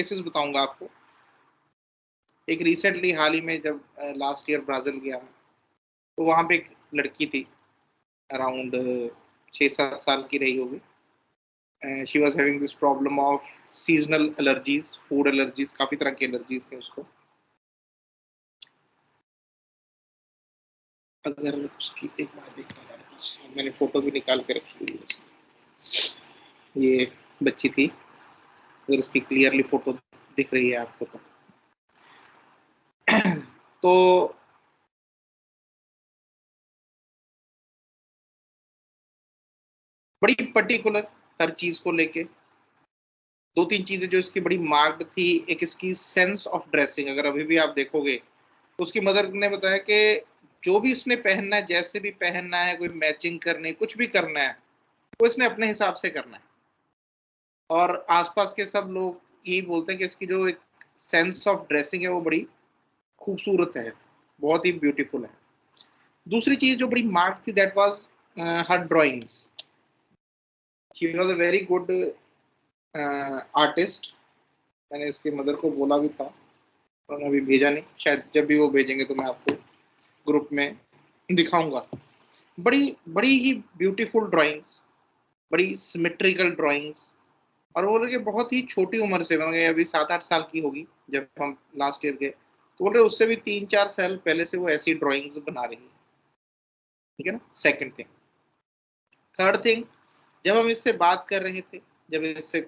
Cases बताऊंगा आपको। एक रिसेंटली हाल ही में जब लास्ट ईयर ब्राजील गया मैं, तो वहां पे एक लड़की थी, अराउंड 6-7 साल की रही होगी। She was having this problem of seasonal allergies, food allergies, काफी तरह की एलर्जीज थी उसको। अगर उसकी एक बार देखना, मैंने फोटो भी निकाल के रखी हुई है उसकी। ये बच्ची थी, अगर इसकी क्लियरली फोटो दिख रही है आपको तो बड़ी पर्टिकुलर हर चीज को लेके। दो तीन चीजें जो इसकी बड़ी मार्क्ड थी, एक इसकी सेंस ऑफ ड्रेसिंग। अगर अभी भी आप देखोगे तो उसकी मदर ने बताया कि जो भी इसने पहनना है, जैसे भी पहनना है, कोई मैचिंग करनी, कुछ भी करना है, वो इसने अपने हिसाब से करना है। और आसपास के सब लोग यही बोलते हैं कि इसकी जो एक सेंस ऑफ ड्रेसिंग है वो बड़ी खूबसूरत है, बहुत ही ब्यूटीफुल है। दूसरी चीज जो बड़ी मार्क थी, that was her drawings. She was a very good artist. मैंने इसकी मदर को बोला भी था, उन्होंने अभी भेजा नहीं, शायद जब भी वो भेजेंगे तो मैं आपको ग्रुप में दिखाऊंगा। बड़ी बड़ी ही ब्यूटीफुल ड्राइंग्स, बड़ी सिमेट्रिकल ड्राइंग्स। और वो लगे बहुत ही छोटी उम्र से, मतलब अभी 7-8 साल की होगी जब हम लास्ट ईयर गए, तो बोल रहे उससे भी 3-4 साल पहले से वो ऐसी ड्राइंग्स बना रही है। ठीक है ना, सेकंड थिंग। थर्ड थिंग, जब हम इससे बात कर रहे थे, जब इससे,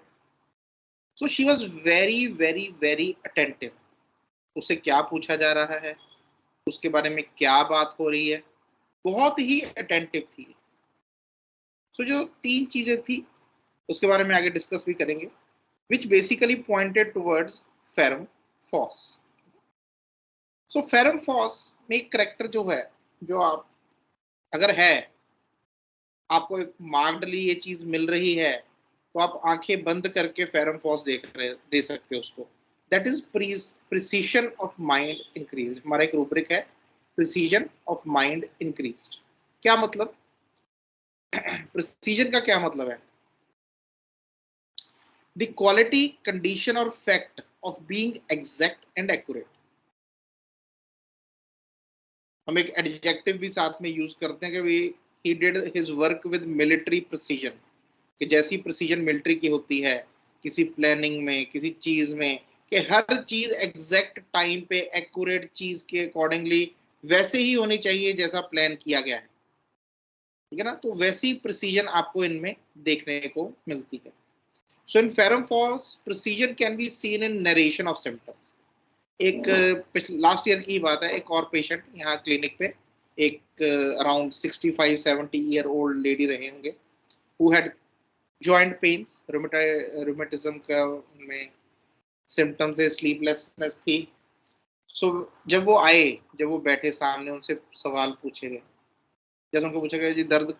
so she was very very very attentive. उससे क्या पूछा जा रहा है, उसके बारे में क्या बात हो रही है, बहुत ही अटेंटिव थी। सो जो तीन चीजें थी उसके बारे में आगे डिस्कस भी करेंगे, which basically pointed towards ferrum phos. So ferrum phos में एक करेक्टर जो है, जो आप अगर है, आपको एक मार्कडली ये चीज मिल रही है, तो आप आंखें बंद करके फेरम फॉस दे सकते हो उसको। That is precision of mind increase. हमारा एक रूब्रिक है, प्रिसीजन ऑफ माइंड इंक्रीज। क्या मतलब? प्रिसीजन का क्या मतलब है? द क्वालिटी, कंडीशन और fact of being exact and accurate. हम एक एडजेक्टिव भी साथ में यूज करते हैं कि he did his work with military precision, कि जैसी प्रिसीजन मिलिट्री की होती है किसी प्लानिंग में, किसी चीज में, कि हर चीज एग्जैक्ट टाइम पे एक्यूरेट चीज के अकॉर्डिंगली वैसे ही होनी चाहिए जैसा प्लान किया गया है। ठीक है ना, तो वैसी प्रिसीजन आपको इनमें देखने को मिलती है। So in ferrum phos precision can be seen in narration of symptoms. एक लास्ट ईयर की बात है, एक और पेशेंट यहाँ क्लिनिक पे, एक अराउंड 65-70 ईयर ओल्ड लेडी रहे होंगे, who had joint pains, rheumatism का उनमें सिम्टम थे, स्लीपलेसनेस थी। सो जब वो आए, जब वो बैठे सामने, उनसे सवाल पूछे गए। जैसे उनको पूछा गया, जी दर्द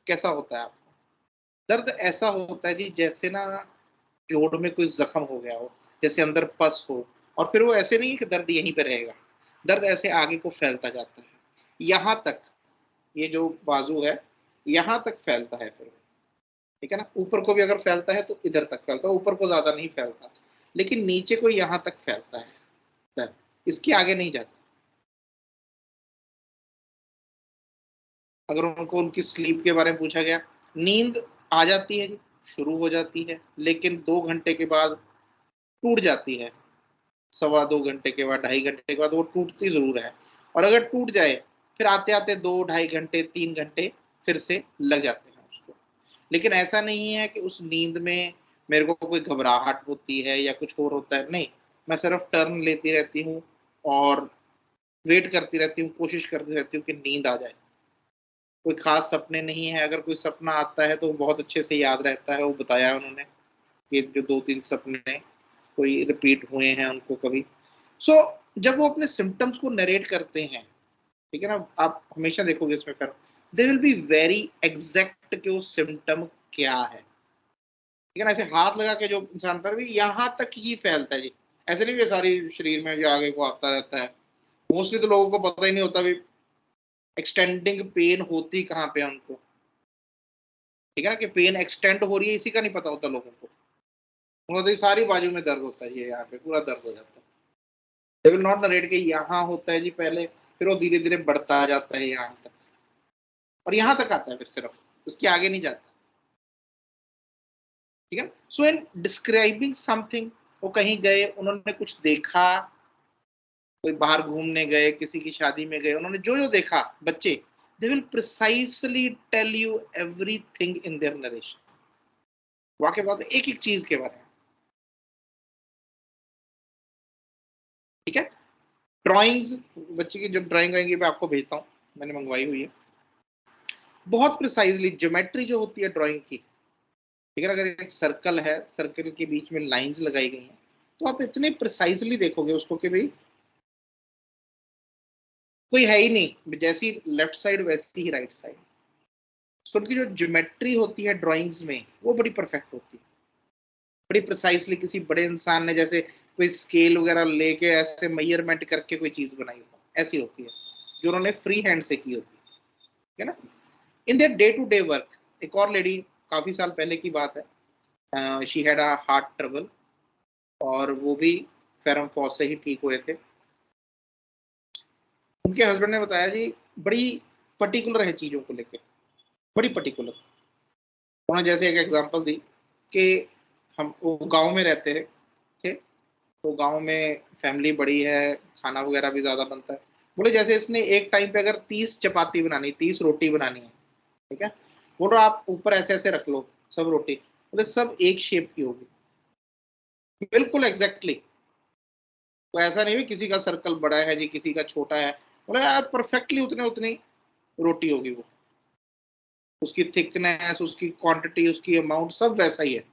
कैसा होता है आपको? दर्द ऐसा होता है जी जैसे ना जोड़ में कोई जख्म हो गया हो, जैसे अंदर पस हो। और फिर वो ऐसे नहीं कि दर्द यहीं पे रहेगा, दर्द ऐसे आगे को फैलता जाता है, यहाँ तक, ये जो बाजू है यहाँ तक फैलता है फिर। ठीक है ना, ऊपर को भी अगर फैलता है तो इधर तक फैलता है, ऊपर को ज्यादा नहीं फैलता, लेकिन नीचे को यहाँ तक फैलता है दर्द, इसके आगे नहीं जाता। अगर उनको उनकी स्लीप के बारे में पूछा गया, नींद आ जाती है जी, शुरू हो जाती है, लेकिन 2 घंटे के बाद टूट जाती है, 1.25 घंटे के बाद, 2.5 घंटे के बाद वो टूटती जरूर है। और अगर टूट जाए, फिर आते आते 2-2.5 घंटे, 3 घंटे फिर से लग जाते हैं उसको। लेकिन ऐसा नहीं है कि उस नींद में मेरे को कोई घबराहट होती है या कुछ और होता है, नहीं। मैं सिर्फ टर्न लेती रहती हूँ और वेट करती रहती हूँ, कोशिश करती रहती हूँ कि नींद आ जाए। कोई खास सपने नहीं है, अगर कोई सपना आता है तो बहुत अच्छे से याद रहता है, वो बताया उन्होंने कि जो 2-3 सपने कोई रिपीट हुए हैं उनको कभी। सो जब वो अपने सिम्टम्स को नरेट करते हैं, ठीक है ना, आप हमेशा देखोगे इसमें फिर they will be very exact कि वो सिम्टम क्या है। ठीक है ना, ऐसे हाथ लगा के जो इंसान पर भी यहाँ तक ही फैलता है जी, ऐसे नहीं भी सारी शरीर में जो आगे को आता रहता है। मोस्टली तो लोगों को पता ही नहीं होता भी एक्सटेंडिंग पेन होती कहाँ पे है उनको। ठीक है ना, कि पेन एक्सटेंड हो रही है, इसी का नहीं पता होता लोगों को। उनको तो सारी बाजू में दर्द होता है, ये यहाँ पे पूरा दर्द हो जाता है। दे विल नॉट नरेट के यहाँ होता है जी पहले, फिर वो धीरे धीरे बढ़ता जाता है यहाँ तक, और यहाँ तक आता है फिर सिर्फ, उसके आगे नहीं जाता। ठीक है। सो इन डिस्क्राइबिंग समथिंग, वो कहीं गए, उन्होंने कुछ देखा, कोई बाहर घूमने गए, किसी की शादी में गए, उन्होंने जो जो देखा, बच्चे they will precisely tell you everything in their narration, वाक्य बात एक एक चीज के बारे में। ठीक है। ड्राइंग्स, बच्चे की जब ड्राइंग आएंगी मैं आपको भेजता हूँ, मैंने मंगवाई हुई है, बहुत प्रिसाइजली ज्योमेट्री जो होती है ड्राइंग की। ठीक है, अगर एक सर्कल है, सर्कल के बीच में लाइंस लगाई गई हैं, तो आप इतने प्रिसाइजली देखोगे उसको कि भाई कोई है ही नहीं, जैसी लेफ्ट साइड वैसी ही राइट साइड। तो उनकी जो ज्योमेट्री होती है ड्राइंग्स में, वो बड़ी परफेक्ट होती है, बड़ी प्रिसाइजली। किसी बड़े इंसान ने जैसे कोई स्केल वगैरह लेके ऐसे मेजरमेंट करके कोई चीज बनाई हो, ऐसी होती है जो उन्होंने फ्री हैंड से की होती है ना। In their day to day work, एक और लेडी, काफी साल पहले की बात है, she had a heart trouble, और वो भी फेरम फॉस से ही ठीक हुए थे। उनके हस्बैंड ने बताया जी, बड़ी पर्टिकुलर है चीजों को लेकर, बड़ी पर्टिकुलर। उन्होंने जैसे एक एग्जांपल दी कि हम वो गांव में रहते थे, तो गांव में फैमिली बड़ी है, खाना वगैरह भी ज्यादा बनता है। बोले जैसे इसने एक टाइम पे अगर 30 चपाती बनानी, 30 रोटी बनानी है, ठीक है, बोल रहा आप ऊपर ऐसे ऐसे रख लो सब रोटी, बोले सब एक शेप की होगी, बिल्कुल एग्जैक्टली। तो ऐसा नहीं है किसी का सर्कल बड़ा है जी, किसी का छोटा है, बोले यार परफेक्टली उतने उतनी रोटी होगी वो, उसकी थिकनेस, उसकी क्वांटिटी, उसकी अमाउंट सब वैसा ही है।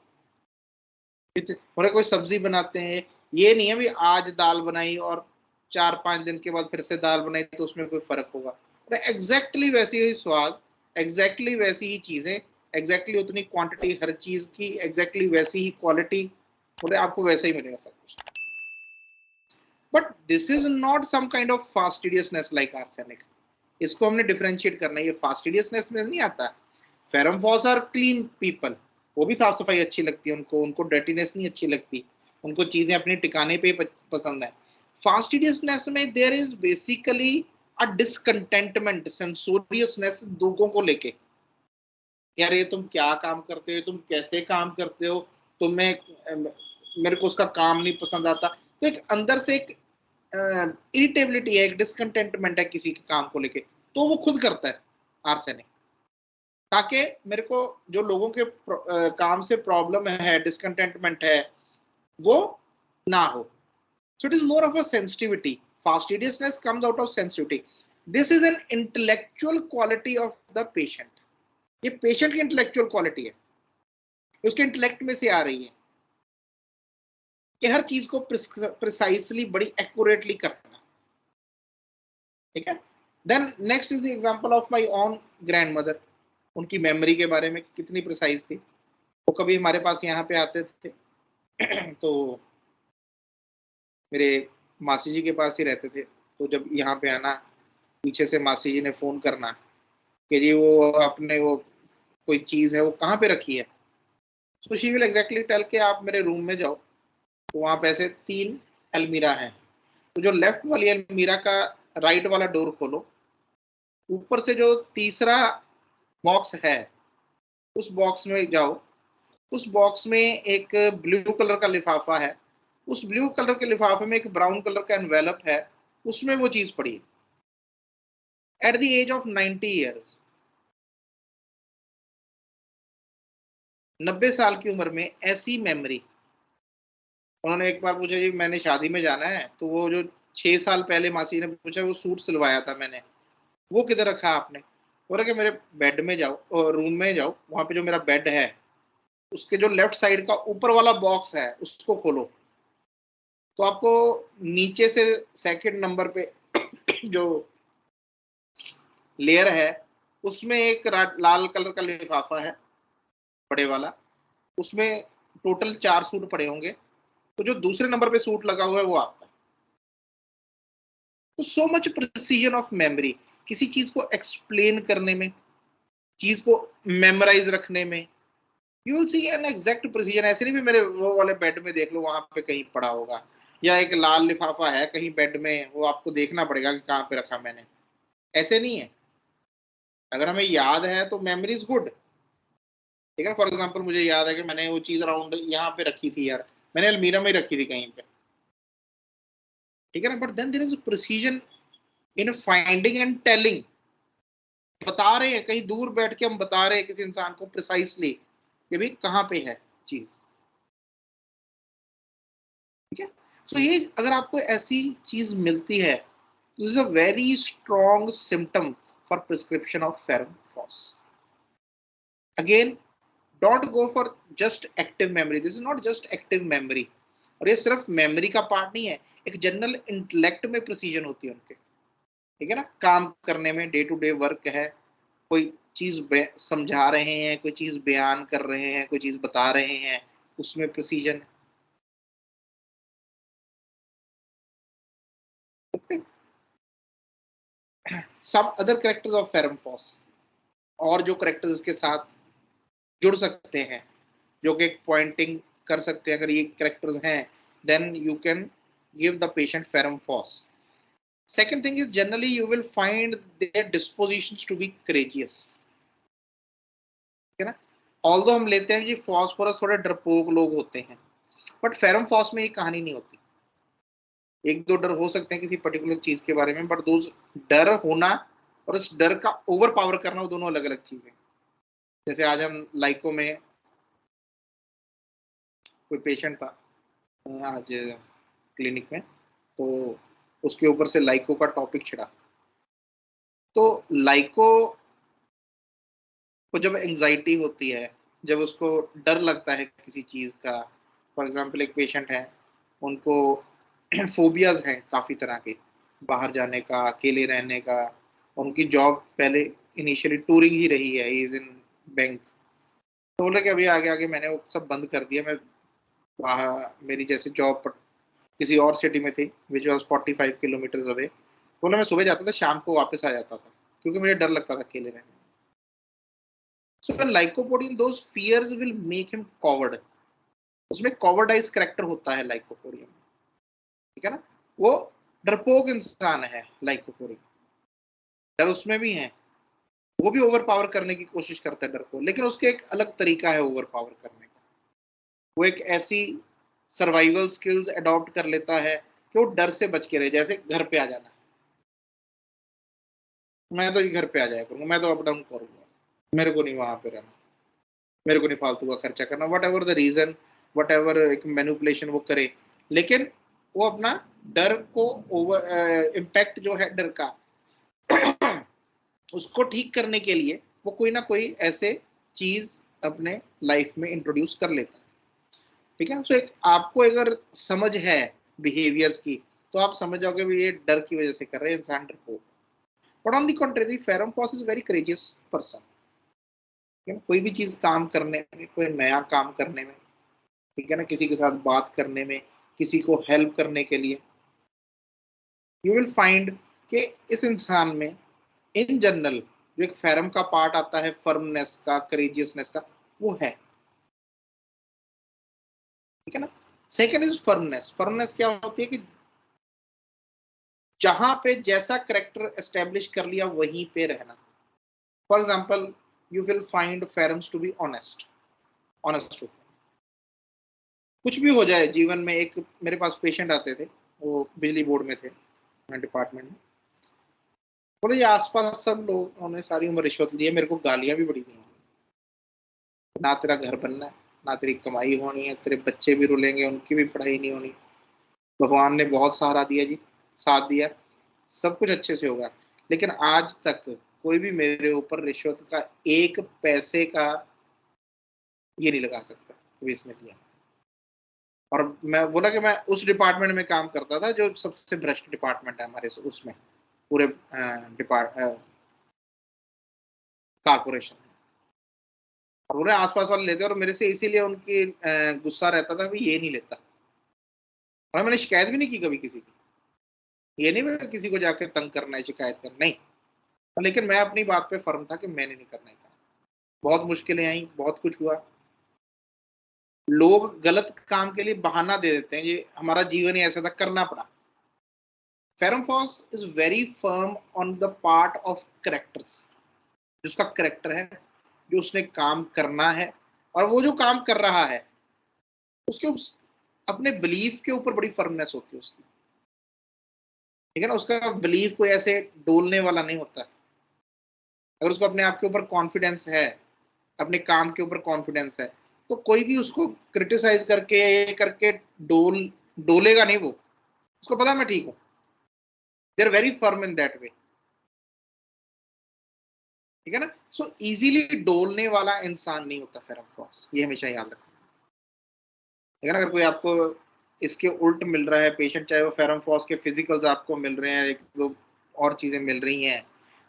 बोले कोई सब्जी बनाते हैं, ये नहीं है भी आज दाल बनाई और 4-5 दिन के बाद फिर से दाल बनाई तो उसमें कोई फर्क होगा। एग्जैक्टली वैसी ही स्वाद, एग्जैक्टली वैसी ही चीजें, एग्जैक्टली उतनी क्वांटिटी हर चीज की, एग्जैक्टली वैसी ही क्वालिटी, बोले आपको वैसा ही मिलेगा सब कुछ। But this is not some kind of fastidiousness like arsenic. इसको हमने डिफरेंशिएट करना है, ये फास्टिडियसनेस में नहीं आता। Ferrum phos are clean people, वो भी साफ सफाई अच्छी लगती है उनको, उनको डर्टीनेस नहीं अच्छी लगती, उनको चीजें अपने ठिकाने पे पसंद है। फास्टिडियसनेस में there is basically a discontentment, sensoriousness लोगों को लेके, यार ये तुम क्या काम करते हो, तुम कैसे काम करते हो, तुम्हें मेरे को उसका काम नहीं पसंद आता। तो एक अंदर से एक इरिटेबिलिटी है, एक डिसकंटेंटमेंट है किसी के काम को लेके, तो वो खुद करता है आर्सेनिक, ताकि मेरे को जो लोगों के काम से प्रॉब्लम है, डिसकंटेंटमेंट है, वो ना हो। So it is more of a sensitivity, fastidiousness comes out of sensitivity. This is an intellectual quality of the patient, ये पेशेंट की इंटेलेक्चुअल क्वालिटी है, उसके इंटेलेक्ट में से आ रही है कि हर चीज को प्रिसाइसली बड़ी एक्यूरेटली करना। ठीक है। Then next is the example of my own grandmother, उनकी मेमोरी के बारे में कितनी प्रिसाइज थी। वो कभी हमारे पास यहाँ पे आते थे तो मेरे मासी जी के पास ही रहते थे, तो जब यहाँ पे आना, पीछे से मासी जी ने फोन करना कि जी वो अपने वो कोई चीज है वो कहाँ पे रखी है, so she will exactly tell के आप मेरे रूम में जाओ, तो वहां पे ऐसे 3 अलमीरा है, तो जो लेफ्ट वाली अलमीरा का राइट वाला डोर खोलो, ऊपर से जो तीसरा बॉक्स है उस बॉक्स में जाओ, उस बॉक्स में एक ब्लू कलर का लिफाफा है, उस ब्लू कलर के लिफाफे में एक ब्राउन कलर का एनवेलप है, उसमें वो चीज पड़ी। At the age of 90 years, 90 साल की उम्र में ऐसी मेमोरी। उन्होंने एक बार पूछा जी मैंने शादी में जाना है, तो वो जो 6 साल पहले मासी ने पूछा वो सूट सिलवाया था मैंने, वो किधर रखा आपने, बोला कि मेरे बेड में जाओ और रूम में जाओ, वहां पे जो मेरा बेड है उसके जो लेफ्ट साइड का ऊपर वाला बॉक्स है उसको खोलो, तो आपको नीचे से सेकंड नंबर पे जो लेयर है उसमें एक लाल कलर का लिफाफा है, बड़े वाला, उसमें टोटल 4 सूट पड़े होंगे, तो जो दूसरे नंबर पे सूट लगा हुआ है वो आपका। तो so much precision of memory, किसी चीज को एक्सप्लेन करने में, चीज को मेमोराइज रखने में, you will see an exact precision. ऐसे नहीं भी मेरे वो वाले बेड में देख लो वहां पे कहीं पड़ा होगा, या एक लाल लिफाफा है कहीं बेड में, वो आपको देखना पड़ेगा कि कहाँ पे रखा मैंने। ऐसे नहीं है। अगर हमें याद है तो मेमोरी इज गुड। ठीक है, फॉर एग्जाम्पल मुझे याद है कि मैंने वो चीज अराउंड यहाँ पे रखी थी यार, मैंने अलमीरा में ही रखी थी कहीं पे। ठीक है ना, but then there is precision in finding and telling. बता रहे हैं, कहीं दूर बैठ के हम बता रहे हैं किसी इंसान को प्रिसाइसली कि भाई कहाँ पे है चीज। ठीक है, सो ये अगर आपको ऐसी चीज मिलती है, this is a very strong symptom for prescription of ferrum phos. Again, don't go for just active memory, this is not just active memory. और ये सिर्फ मेमोरी का पार्ट नहीं है, एक जनरल इंटेलेक्ट में प्रिसीजन होती है उनके। ठीक है ना, काम करने में, डे टू डे वर्क है, कोई चीज समझा रहे हैं, कोई चीज बयान कर रहे हैं, कोई चीज बता रहे हैं, उसमें प्रिसीजन। सब other characters of ferrum phos, और जो कैरेक्टर्स इसके साथ जुड़ सकते हैं, जो कि पॉइंटिंग कर सकते हैं, अगर ये कैरेक्टर्स हैं, then you can give the patient ferrum phos. Second thing is generally you will find their dispositions to be courageous. ठीक है ना, ऑल्दो हम लेते हैं कि फॉस्फोरस थोड़े डरपोक लोग होते हैं, बट फेरम फॉस में ये कहानी नहीं होती। एक दो डर हो सकते हैं किसी पर्टिकुलर चीज के बारे में, बट दो डर होना और उस डर का ओवर पावर करना, वो दोनों अलग अलग चीजें। जैसे आज हम लाइको में कोई पेशेंट था आज क्लिनिक में, तो उसके ऊपर से लाइको का टॉपिक छिड़ा। तो लाइको को जब एंजाइटी होती है, जब उसको डर लगता है किसी चीज का, फॉर एग्जांपल एक पेशेंट है, उनको फोबियाज हैं काफी तरह के, बाहर जाने का, अकेले रहने का। उनकी जॉब पहले इनिशियली टूरिंग ही रही है, इज इन बैंक। तो बोला कि अभी आगे आगे मैंने वो सब बंद कर दिया, मैं वहाँ मेरी जैसे जॉब किसी और सिटी में थी विच वॉज 45 किलोमीटर अवे। बोला मैं सुबह जाता था, शाम को वापस आ जाता था, क्योंकि मुझे डर लगता था अकेले रहने में। So when lycopodium, those fears will make him coward. उसमें कॉवर्डाइज करेक्टर होता है लाइकोपोडियम। ठीक है ना, वो डरपोक इंसान है लाइकोपोडियम, डर उसमें भी है, वो भी ओवर पावर करने की कोशिश करता है डर को, लेकिन उसके एक अलग तरीका है ओवर पावर करने का। वो एक ऐसी सर्वाइवल स्किल्स अडॉप्ट कर लेता है कि वो डर से बच के रहे। जैसे घर पे आ जाना, मैं तो घर पे आ जाया करूंगा, मैं तो अप डाउन करूंगा, मेरे को नहीं वहां पे रहना, मेरे को नहीं फालतू का खर्चा करना, whatever the reason, whatever एक मैनिपुलेशन वो करे, लेकिन वो अपना डर को ओवर इम्पैक्ट जो है डर का उसको ठीक करने के लिए वो कोई ना कोई ऐसे चीज अपने लाइफ में इंट्रोड्यूस कर लेता है। ठीक है, तो एक आपको अगर समझ है बिहेवियर्स की, तो आप समझ जाओगे भी ये डर की वजह से कर रहे हैं इंसान डर को। But on the contrary ferrum phos is very courageous person. कोई भी चीज काम करने में, कोई नया काम करने में, ठीक है ना, किसी के साथ बात करने में, किसी को हेल्प करने के लिए, यू विल फाइंड कि इस इंसान में इन जनरल जो एक फेरम का पार्ट आता है, फर्मनेस का, करेजियसनेस का, वो है। ठीक है ना, सेकेंड इज फर्मनेस। फर्मनेस क्या होती है कि जहां पे जैसा करेक्टर एस्टेब्लिश कर लिया वहीं पे रहना। For example, you will find ferrums to be honest. Honest, कुछ भी हो जाए जीवन में। एक मेरे पास पेशेंट आते थे, वो बिजली बोर्ड में थे डिपार्टमेंट में। बोले ये आसपास सब लोगों ने सारी उम्र रिश्वत ली है, मेरे को गालियां भी बड़ी दी हैं। ना तेरा घर बनना है, ना तेरी कमाई होनी है, तेरे बच्चे भी रुलेंगे, उनकी भी पढ़ाई नहीं होनी। भगवान ने बहुत सहारा दिया जी, साथ दिया, सब कुछ अच्छे से होगा, लेकिन आज तक कोई भी मेरे ऊपर रिश्वत का एक पैसे का ये नहीं लगा सकता, कभी इसने दिया। और मैं बोला कि मैं उस डिपार्टमेंट में काम करता था जो सबसे भ्रष्ट डिपार्टमेंट है हमारे उसमें पूरे डिपार्ट कारपोरेशन। और उन्हें आसपास वाले लेते और मेरे से इसीलिए उनकी गुस्सा रहता था कि ये नहीं लेता। और मैंने शिकायत भी नहीं की कभी किसी की, ये नहीं मैं किसी को जाकर तंग करना है, शिकायत करना नहीं, लेकिन मैं अपनी बात पे फर्म था कि मैंने नहीं करना है। बहुत मुश्किलें आई, बहुत कुछ हुआ, लोग गलत काम के लिए बहाना दे देते हैं, ये हमारा जीवन ही ऐसा था, करना पड़ा। Ferrum phos is very firm on the part of characters, जिसका करेक्टर है, जो उसने काम करना है, और वो जो काम कर रहा है उसके अपने बिलीफ के ऊपर बड़ी फर्मनेस होती है उसकी, ठीक है ना। उसका बिलीफ कोई ऐसे डोलने वाला नहीं होता। अगर उसको अपने आप के ऊपर कॉन्फिडेंस है, अपने काम के ऊपर कॉन्फिडेंस है, तो कोई भी उसको क्रिटिसाइज करके ये करके डोलेगा नहीं। वो, उसको पता मैं ठीक हूं। They are very firm in that way, ठीक है ना। सो इजीली डोलने वाला इंसान नहीं होता फेरम फॉस, ये हमेशा याद रखना, ठीक है ना। अगर कोई आपको इसके उल्ट मिल रहा है पेशेंट, चाहे वो फेरम फॉस के फिजिकल्स आपको मिल रहे हैं, एक दो और चीजें मिल रही हैं,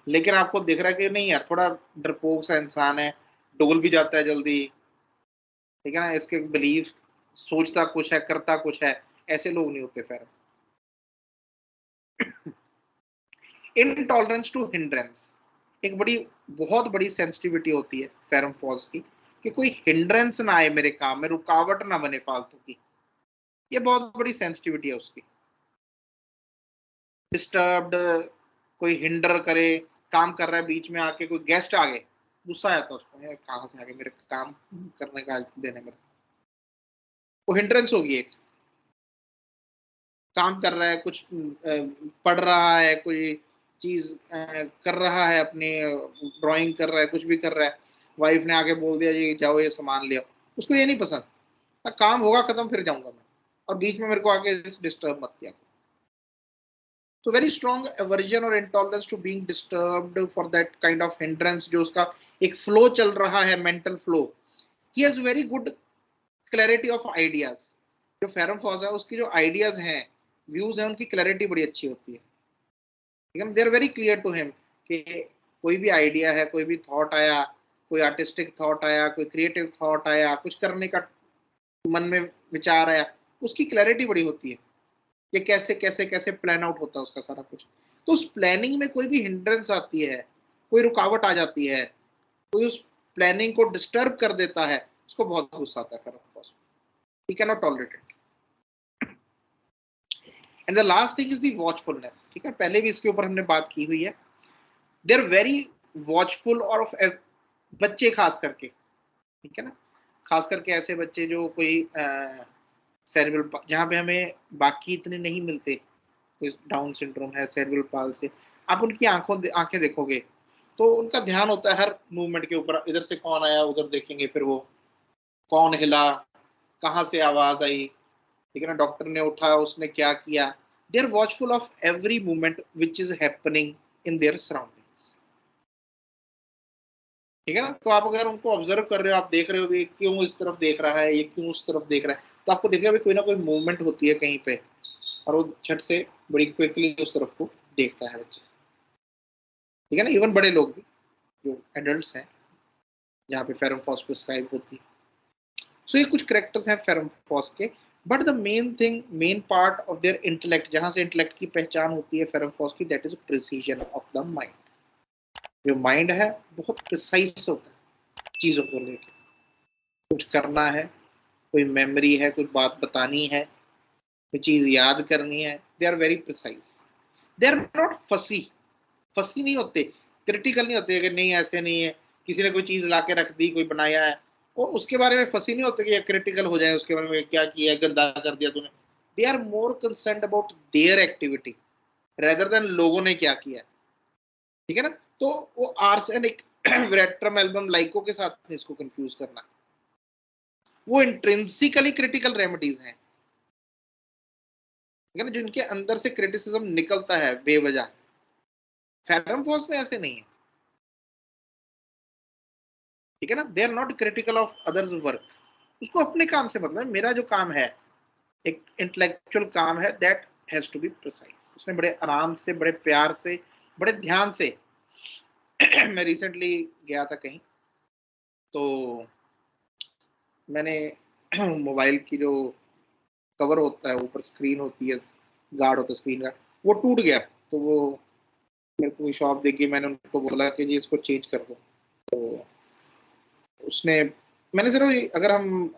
लेकिन आपको दिख रहा है कि नहीं यार, थोड़ा डरपोक सा इंसान है, डोल भी जाता है जल्दी, ठीक है ना, इसके बिलीफ, सोचता कुछ है करता कुछ है, ऐसे लोग नहीं होते फेरम। इनटॉलरेंस टू हिंड्रेंस, एक बहुत बड़ी सेंसिटिविटी होती है फेरम फॉल्स की, कि कोई हिंड्रेंस ना आए मेरे काम में, रुकावट ना बने फालतू की। ये बहुत बड़ी सेंसिटिविटी है उसकी। डिस्टर्ब्ड, कोई हिंडर करे, काम कर रहा है बीच में आके कोई गेस्ट आ गए, गुस्सा आता है उसको, यार कहाँ से आ गए मेरे काम करने का देने में। वो हिंड्रेंस होगी एक। काम कर रहा है कुछ, पढ़ रहा है कोई चीज, कर रहा है अपनी, ड्राइंग कर रहा है, कुछ भी कर रहा है, वाइफ ने आके बोल दिया जी जाओ ये सामान ले आओ, उसको ये नहीं पसंद, काम होगा खत्म फिर जाऊंगा मैं, और बीच में मेरे को आके डिस्टर्ब मत किया। तो वेरी स्ट्रॉन्ग एवर्जन और intolerance to being disturbed for that kind of hindrance, जो उसका एक फ्लो चल रहा है, mental flow. He has very good clarity of ideas. जो फेरम फॉस है उसकी जो आइडियाज हैं, व्यूज हैं, उनकी क्लैरिटी बड़ी अच्छी होती है, ठीक है। They are very clear to him कि कोई भी आइडिया है, कोई भी थॉट आया, कोई आर्टिस्टिक थॉट आया, कोई क्रिएटिव थॉट आया, कुछ करने का मन में विचार आया, उसकी क्लैरिटी बड़ी होती है, ये कैसे कैसे कैसे प्लान आउट होता है उसका सारा कुछ। तो उस प्लानिंग में कोई भी हिंड्रेंस आती है, कोई रुकावट आ जाती है, कोई उस प्लानिंग को डिस्टर्ब कर देता है, उसको बहुत गुस्सा आता है फिर, he can not tolerate it. And the last thing is the watchfulness, ठीक है, पहले भी इसके ऊपर हमने बात की हुई है। दे आर वेरी वॉचफुल, और बच्चे खास करके, ठीक है ना, खास करके ऐसे बच्चे जो कोई सेरेब्रल, जहाँ पे हमें बाकी इतने नहीं मिलते, कोई डाउन सिंड्रोम है, सेरेब्रल पाल से, आप उनकी आंखें देखोगे तो उनका ध्यान होता है हर मूवमेंट के ऊपर, इधर से कौन आया उधर देखेंगे, फिर वो कौन हिला, कहाँ से आवाज आई, ठीक है ना, डॉक्टर ने उठा उसने क्या किया। They are watchful of every movement which is happening in their surroundings, ठीक है ना। तो आप अगर उनको ऑब्जर्व कर रहे हो, आप देख रहे हो कि क्यों इस तरफ देख रहा है, ये क्यों उस तरफ देख रहा है, तो आपको देखिएगा कोई ना कोई मूवमेंट होती है कहीं पे, और वो झट से बड़ी क्विकली उस तरफ को देखता है बच्चा, ठीक है ना। इवन बड़े लोग भी, जो एडल्ट हैं, जहाँ पे फेरमफॉस प्रिस्क्राइब होती है। सो ये कुछ करेक्टर्स हैं फेरमफॉस के। But the main thing, main part of their intellect, जहाँ से इंटेलेक्ट की पहचान होती है फेरमफॉस की, that is precision of the mind. जो माइंड है बहुत प्रिसाइज होता है चीजों को लेकर, कुछ करना है, कोई मेमोरी है, कोई बात बतानी है, कोई चीज याद करनी है, they are very precise. They are not fussy, fussy नहीं होते, क्रिटिकल नहीं होते कि नहीं ऐसे नहीं है, किसी ने कोई चीज ला के रख दी, कोई बनाया है, वो उसके बारे में फसी नहीं होते कि क्रिटिकल हो जाए उसके बारे में, क्या किया, गंदा कर दिया तूने। They are more concern about their activity rather than लोगों ने क्या किया, ठीक है ना। तो वो आर्सेनिक वेरेट्रम एल्बम लाइको के साथ इसको कंफ्यूज करना, वो इंट्रिंसिकली क्रिटिकल रेमेडीज हैं, ठीक है ना, जिनके अंदर से क्रिटिसिज्म निकलता है बेवजह। फेरम फोर्स में ऐसे नहीं है, ठीक है ना। They are not critical of others work, उसको अपने काम से मतलब, मेरा जो काम है एक इंटेलेक्चुअल काम है, that has to be precise. उसने बड़े आराम से, बड़े प्यार से, बड़े ध्यान से मैं रिसेंटली गया था कहीं, तो मैंने मोबाइल की जो कवर होता है, ऊपर स्क्रीन होती है, गार्ड होता है स्क्रीन गार्ड, वो टूट गया। तो वो मेरे को शॉप देगी, मैंने उनको बोला कि जी इसको चेंज कर दो। तो उसने, मैंने सिर्फ, अगर हम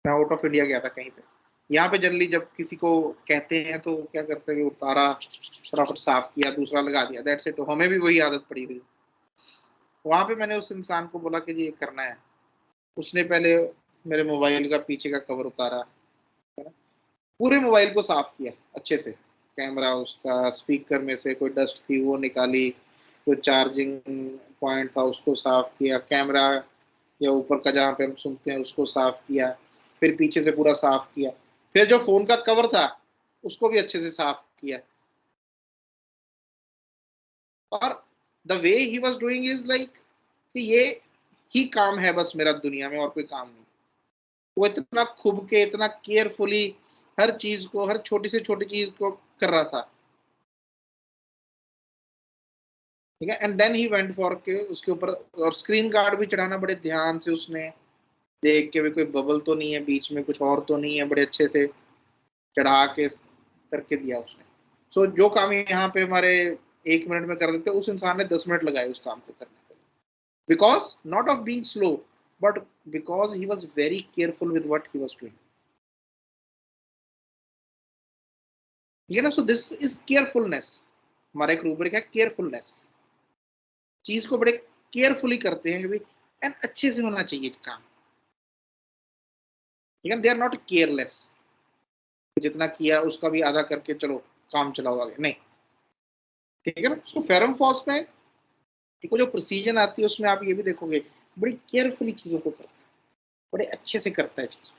मैं आउट ऑफ इंडिया गया था कहीं पे। यहाँ पे जनरली जब किसी को कहते हैं तो क्या करते हैं, उतारा, फटाफट साफ किया, दूसरा लगा दिया, दैट्स इट। तो हमें भी वही आदत पड़ी हुई। वहां पे मैंने उस इंसान को बोला कि जी ये करना है। उसने पहले मेरे मोबाइल का पीछे का कवर उतारा, है ना, पूरे मोबाइल को साफ किया अच्छे से, कैमरा, उसका स्पीकर में से कोई डस्ट थी वो निकाली, कोई चार्जिंग पॉइंट था उसको साफ किया, कैमरा या ऊपर का जहाँ पे हम सुनते हैं उसको साफ किया, फिर पीछे से पूरा साफ किया, फिर जो फोन का कवर था उसको भी अच्छे से साफ किया। और the way he was doing is like कि ये ही काम है बस मेरा दुनिया में, और कोई काम नहीं। वो इतना खुद के, इतना केयरफुली हर चीज को, हर छोटी से छोटी चीज को कर रहा था। ठीक है, and then he went for के उसके ऊपर, और स्क्रीन गार्ड भी चढ़ाना बड़े ध्यान से उसने देख के भी कोई बबल तो नहीं है बीच में, कुछ और तो नहीं है, बड़े अच्छे से चढ़ा के करके दिया उसने। सो जो काम यहाँ पे हमारे 1 मिनट में कर देते, उस इंसान ने 10 मिनट लगाए उस काम को करने के लिए, because not of being slow, but because he was very careful with what he was doing. ठीक है ना, सो दिस इज केयरफुलनेस। हमारा एक रूब्रिक है केयरफुलनेस। चीज को बड़े केयरफुली करते हैं कि भाई एंड अच्छे से होना चाहिए काम। ठीक है, दे आर नॉट केयरलेस, जितना किया उसका भी आधा करके चलो काम चलाओ आगे, नहीं। ठीक है ना, उसको फेरम फॉस में देखो जो प्रिसीजन आती है उसमें आप ये भी देखोगे, बड़ी केयरफुली चीजों को करता है, बड़े अच्छे से करता है चीज।